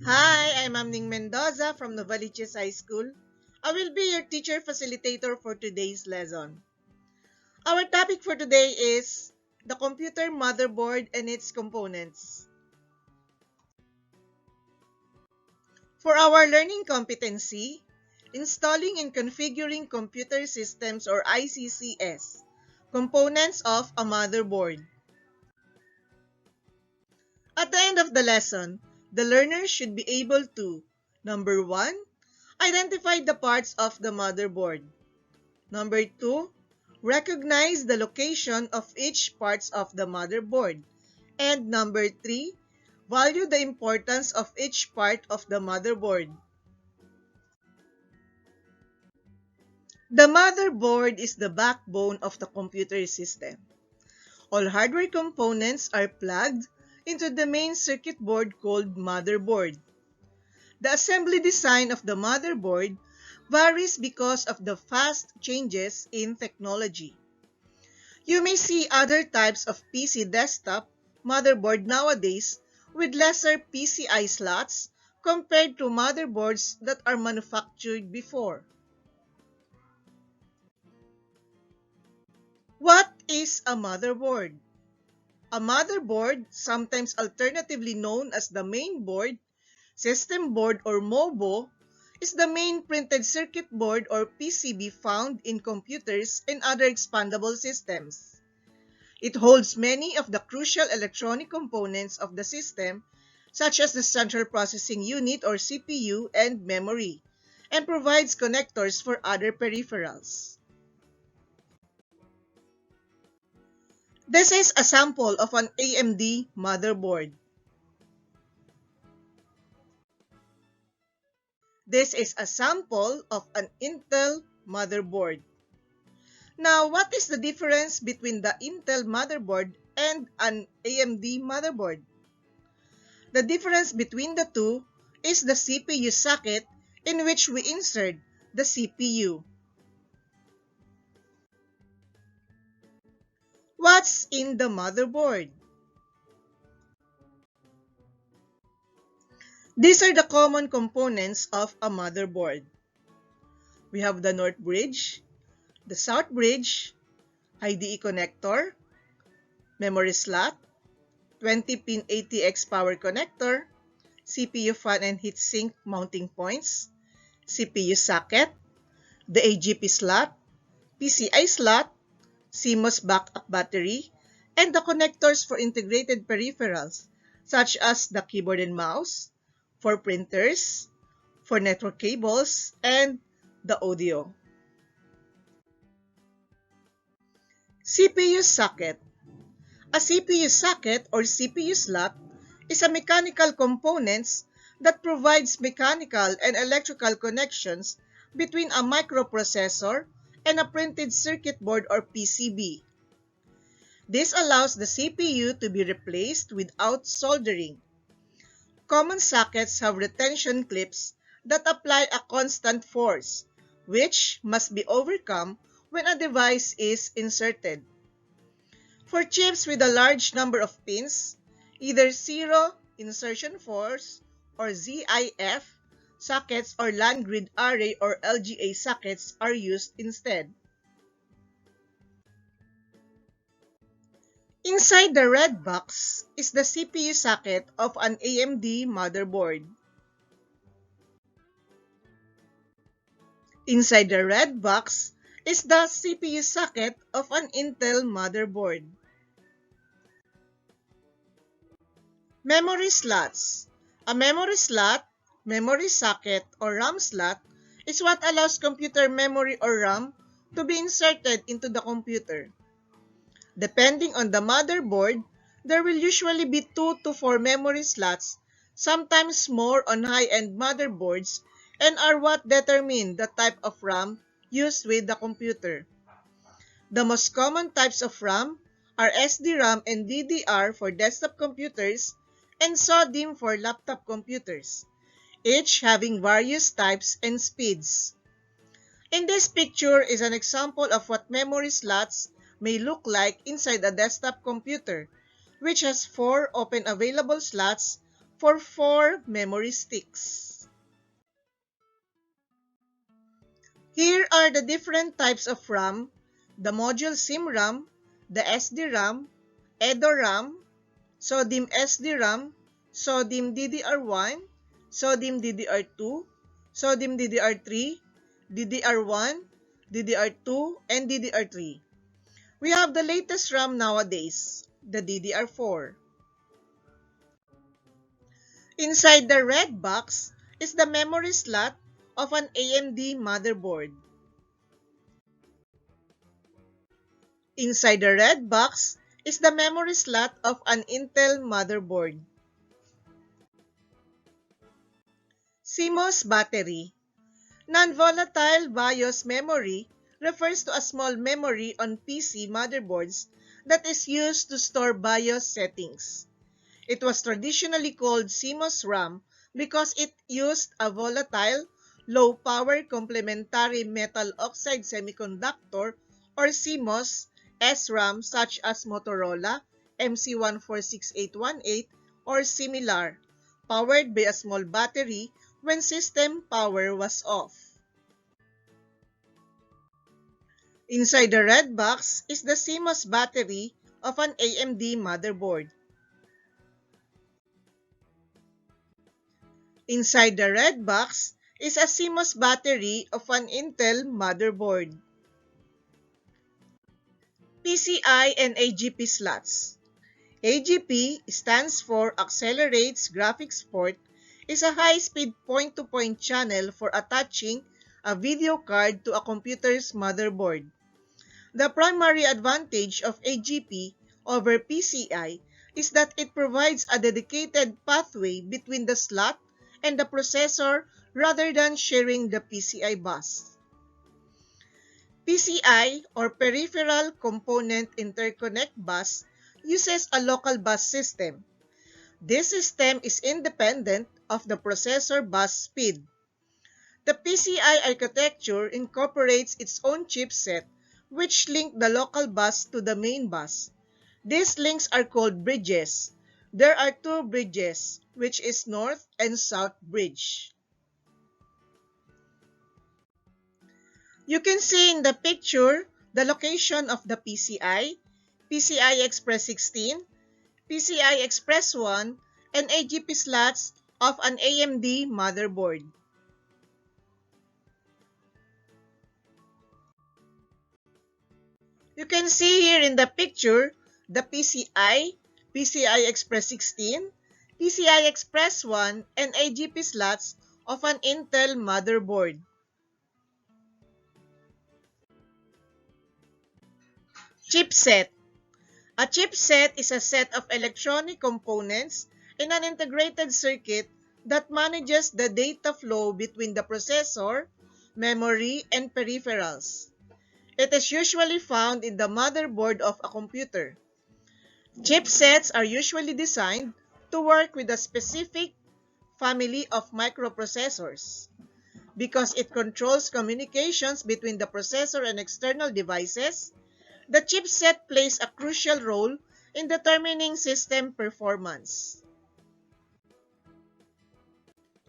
Hi, I'm Amning Mendoza from Novaliches High School. I will be your teacher facilitator for today's lesson. Our topic for today is the computer motherboard and its components. For our learning competency, installing and configuring computer systems or ICCS, components of a motherboard. At the end of the lesson, the learner should be able to: number 1, identify the parts of the motherboard. Number 2, recognize the location of each parts of the motherboard. And number 3, value the importance of each part of the motherboard. The motherboard is the backbone of the computer system. All hardware components are plugged into the main circuit board called motherboard. The assembly design of the motherboard varies because of the fast changes in technology. You may see other types of PC desktop motherboard nowadays with lesser PCI slots compared to motherboards that are manufactured before. What is a motherboard? A motherboard, sometimes alternatively known as the main board, system board, or MOBO, is the main printed circuit board or PCB found in computers and other expandable systems. It holds many of the crucial electronic components of the system, such as the central processing unit or CPU and memory, and provides connectors for other peripherals. This is a sample of an AMD motherboard. This is a sample of an Intel motherboard. Now, what is the difference between the Intel motherboard and an AMD motherboard? The difference between the two is the CPU socket in which we insert the CPU. What's in the motherboard? These are the common components of a motherboard. We have the north bridge, the south bridge, IDE connector, memory slot, 20-pin ATX power connector, CPU fan and heatsink mounting points, CPU socket, the AGP slot, PCI slot, CMOS backup battery, and the connectors for integrated peripherals such as the keyboard and mouse, for printers, for network cables, and the audio. CPU socket. A CPU socket or CPU slot is a mechanical components that provides mechanical and electrical connections between a microprocessor and a printed circuit board or PCB. This allows the CPU to be replaced without soldering. Common sockets have retention clips that apply a constant force, which must be overcome when a device is inserted. For chips with a large number of pins, either zero insertion force or ZIF sockets or land grid array or LGA sockets are used instead. Inside the red box is the CPU socket of an AMD motherboard. Inside the red box is the CPU socket of an Intel motherboard. Memory slots. A memory slot, memory socket, or RAM slot is what allows computer memory or RAM to be inserted into the computer. Depending on the motherboard, there will usually be 2 to 4 memory slots, sometimes more on high-end motherboards, and are what determine the type of RAM used with the computer. The most common types of RAM are SDRAM and DDR for desktop computers and SODIMM for laptop computers, each having various types and speeds. In this picture is an example of what memory slots may look like inside a desktop computer, which has 4 open available slots for 4 memory sticks. Here are the different types of RAM: the module SIM RAM, the SD RAM, EDO RAM, SODIMM SD RAM, SODIMM DDR1, SODIMM DDR2, SODIMM DDR3, DDR1, DDR2, and DDR3. We have the latest RAM nowadays, the DDR4. Inside the red box is the memory slot of an AMD motherboard. Inside the red box is the memory slot of an Intel motherboard. CMOS battery. Non-volatile BIOS memory refers to a small memory on PC motherboards that is used to store BIOS settings. It was traditionally called CMOS RAM because it used a volatile, low-power complementary metal oxide semiconductor or CMOS SRAM such as Motorola MC146818 or similar, powered by a small battery when system power was off. Inside the red box is the CMOS battery of an AMD motherboard. Inside the red box is a CMOS battery of an Intel motherboard. Pci and Agp Slots. AGP stands for Accelerates Graphics Port, is a high-speed point-to-point channel for attaching a video card to a computer's motherboard. The primary advantage of AGP over PCI is that it provides a dedicated pathway between the slot and the processor rather than sharing the PCI bus. PCI or Peripheral Component Interconnect Bus uses a local bus system. This system is independent of the processor bus speed. The PCI architecture incorporates its own chipset which link the local bus to the main bus. These links are called bridges. There are 2 bridges, which is North and South Bridge. You can see in the picture the location of the PCI, PCI Express 16, PCI Express 1, and AGP slots of an AMD motherboard. You can see here in the picture the PCI, PCI Express 16, PCI Express 1, and AGP slots of an Intel motherboard. Chipset. A chipset is a set of electronic components in an integrated circuit that manages the data flow between the processor, memory, and peripherals. It is usually found in the motherboard of a computer. Chipsets are usually designed to work with a specific family of microprocessors. Because it controls communications between the processor and external devices, the chipset plays a crucial role in determining system performance.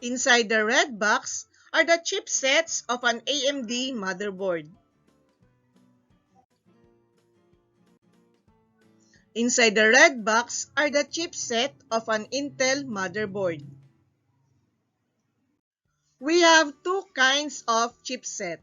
Inside the red box are the chipsets of an AMD motherboard. Inside the red box are the chipset of an Intel motherboard. We have 2 kinds of chipset,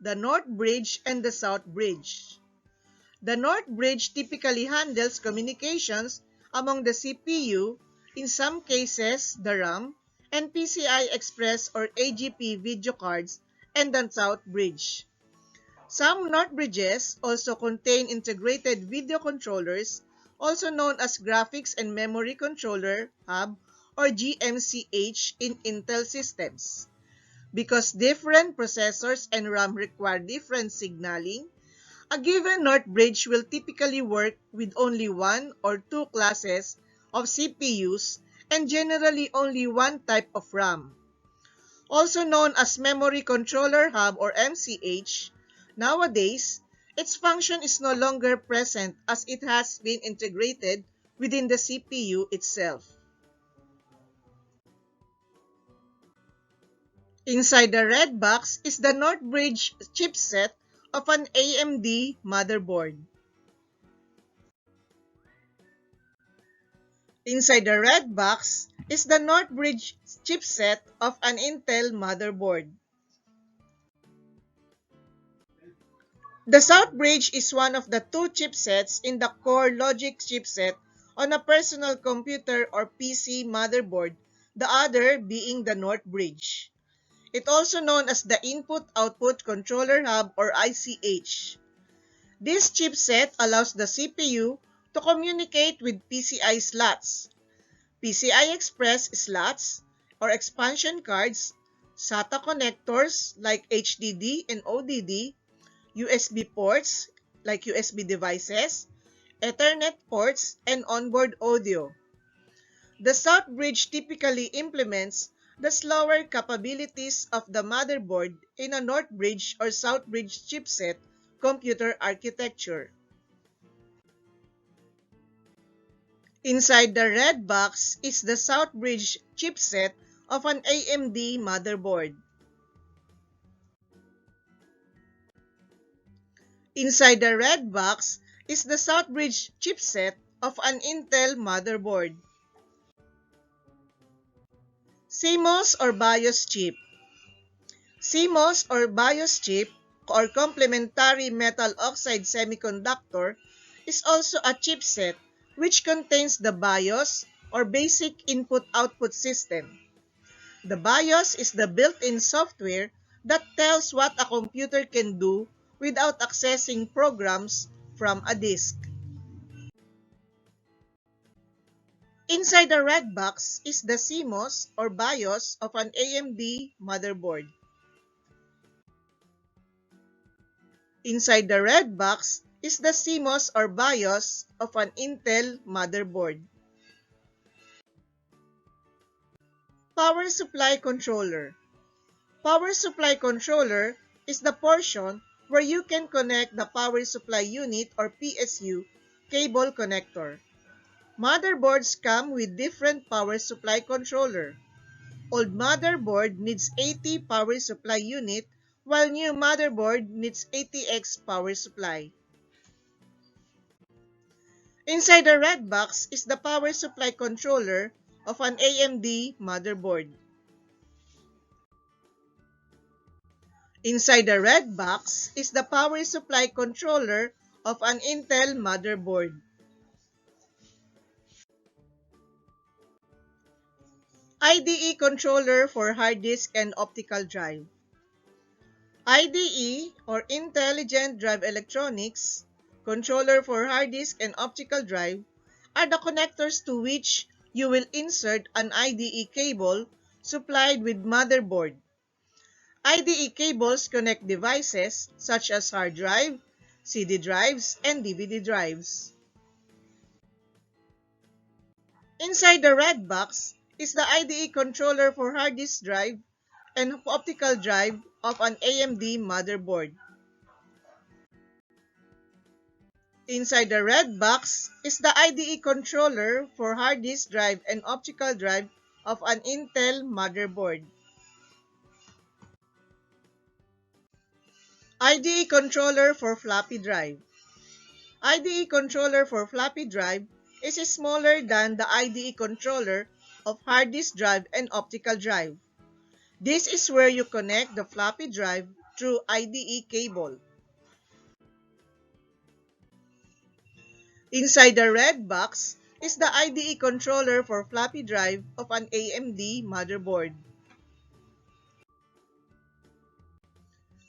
the North Bridge and the South Bridge. The North Bridge typically handles communications among the CPU, in some cases the RAM, and PCI Express or AGP video cards, and the South Bridge. Some North Bridges also contain integrated video controllers, also known as Graphics and Memory Controller Hub or GMCH in Intel systems. Because different processors and RAM require different signaling, a given North Bridge will typically work with only 1 or 2 classes of CPUs and generally only one type of RAM. Also known as Memory Controller Hub or MCH, nowadays, its function is no longer present as it has been integrated within the CPU itself. Inside the red box is the North Bridge chipset of an AMD motherboard. Inside the red box is the North Bridge chipset of an Intel motherboard. The South Bridge is one of the two chipsets in the core logic chipset on a personal computer or PC motherboard, the other being the North Bridge. It also known as the Input-Output Controller Hub or ICH. This chipset allows the CPU to communicate with PCI slots, PCI Express slots or expansion cards, SATA connectors like HDD and ODD, USB ports like USB devices, Ethernet ports, and onboard audio. The South Bridge typically implements the slower capabilities of the motherboard in a North Bridge or South Bridge chipset computer architecture. Inside the red box is the South Bridge chipset of an AMD motherboard. Inside the red box is the South Bridge chipset of an Intel motherboard. CMOS or BIOS chip. CMOS or BIOS chip or complementary metal oxide semiconductor is also a chipset which contains the BIOS or basic input-output system. The BIOS is the built-in software that tells what a computer can do without accessing programs from a disk. Inside the red box is the CMOS or BIOS of an AMD motherboard. Inside the red box is the CMOS or BIOS of an Intel motherboard. Power supply controller. Power supply controller is the portion where you can connect the power supply unit or PSU cable connector. Motherboards come with different power supply controller. Old motherboard needs 80 power supply unit while new motherboard needs 80x power supply. Inside the red box is the power supply controller of an AMD motherboard. Inside the red box is the power supply controller of an Intel motherboard. IDE controller for hard disk and optical drive. IDE or Intelligent Drive Electronics controller for hard disk and optical drive are the connectors to which you will insert an IDE cable supplied with motherboard. IDE cables connect devices such as hard drive, CD drives, and DVD drives. Inside the red box is the IDE controller for hard disk drive and optical drive of an AMD motherboard. Inside the red box is the IDE controller for hard disk drive and optical drive of an Intel motherboard. IDE controller for floppy drive. IDE controller for floppy drive is smaller than the IDE controller of hard disk drive and optical drive. This is where you connect the floppy drive through IDE cable. Inside the red box is the IDE controller for floppy drive of an AMD motherboard.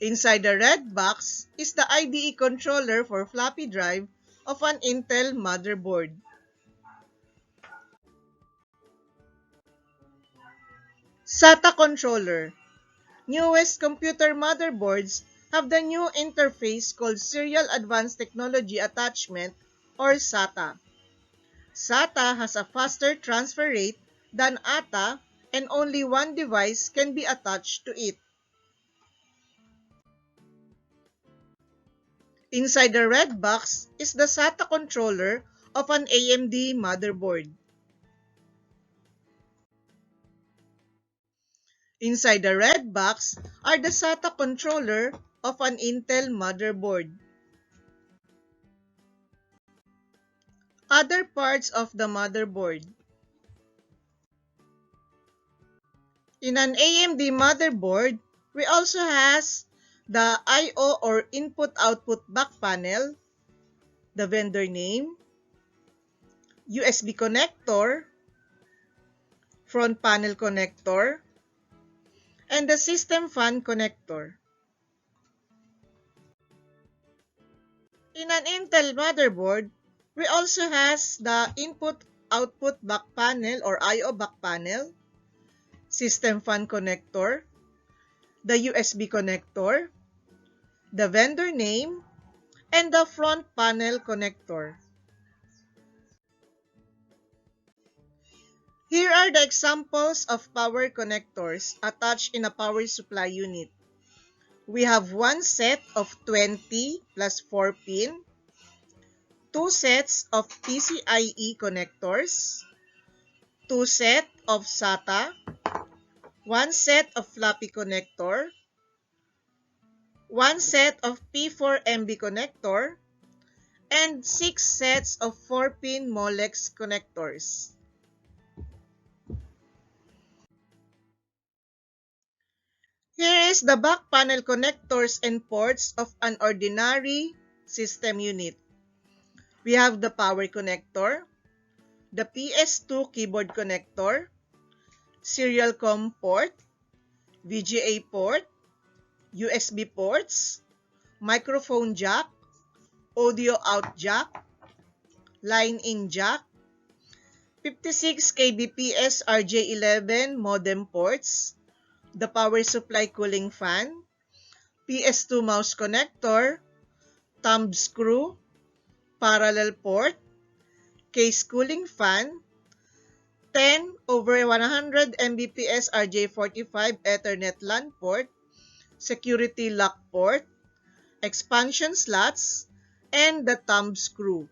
Inside the red box is the IDE controller for floppy drive of an Intel motherboard. Sata Controller. Newest computer motherboards have the new interface called Serial Advanced Technology Attachment or SATA. SATA has a faster transfer rate than ATA and only one device can be attached to it. Inside the red box is the SATA controller of an AMD motherboard. Inside the red box are the Sata Controller of an Intel motherboard. Other parts of the motherboard. In an AMD motherboard, we also has the I/O or input-output back panel, the vendor name, USB connector, front panel connector, and the system fan connector. In an Intel motherboard, we also has the input-output back panel or I/O back panel, system fan connector, the USB connector, the vendor name, and the front panel connector. Here are the examples of power connectors attached in a power supply unit. We have one set of 20 plus 4 pin, two sets of PCIe connectors, two set of SATA, one set of floppy connector, one set of P4MB connector, and 6 sets of 4-pin Molex connectors. Here is the back panel connectors and ports of an ordinary system unit. We have the power connector, the PS2 keyboard connector, serial COM port, VGA port, USB ports, microphone jack, audio out jack, line in jack, 56 kbps RJ11 modem ports, the power supply cooling fan, PS2 mouse connector, thumb screw, parallel port, case cooling fan, 10 over 100 Mbps RJ45 Ethernet LAN port, security lock port, expansion slots, and the thumb screw.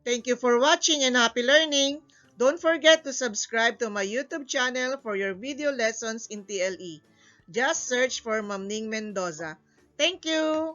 Thank you for watching and happy learning! Don't forget to subscribe to my YouTube channel for your video lessons in TLE. Just search for Ma'am Ning Mendoza. Thank you!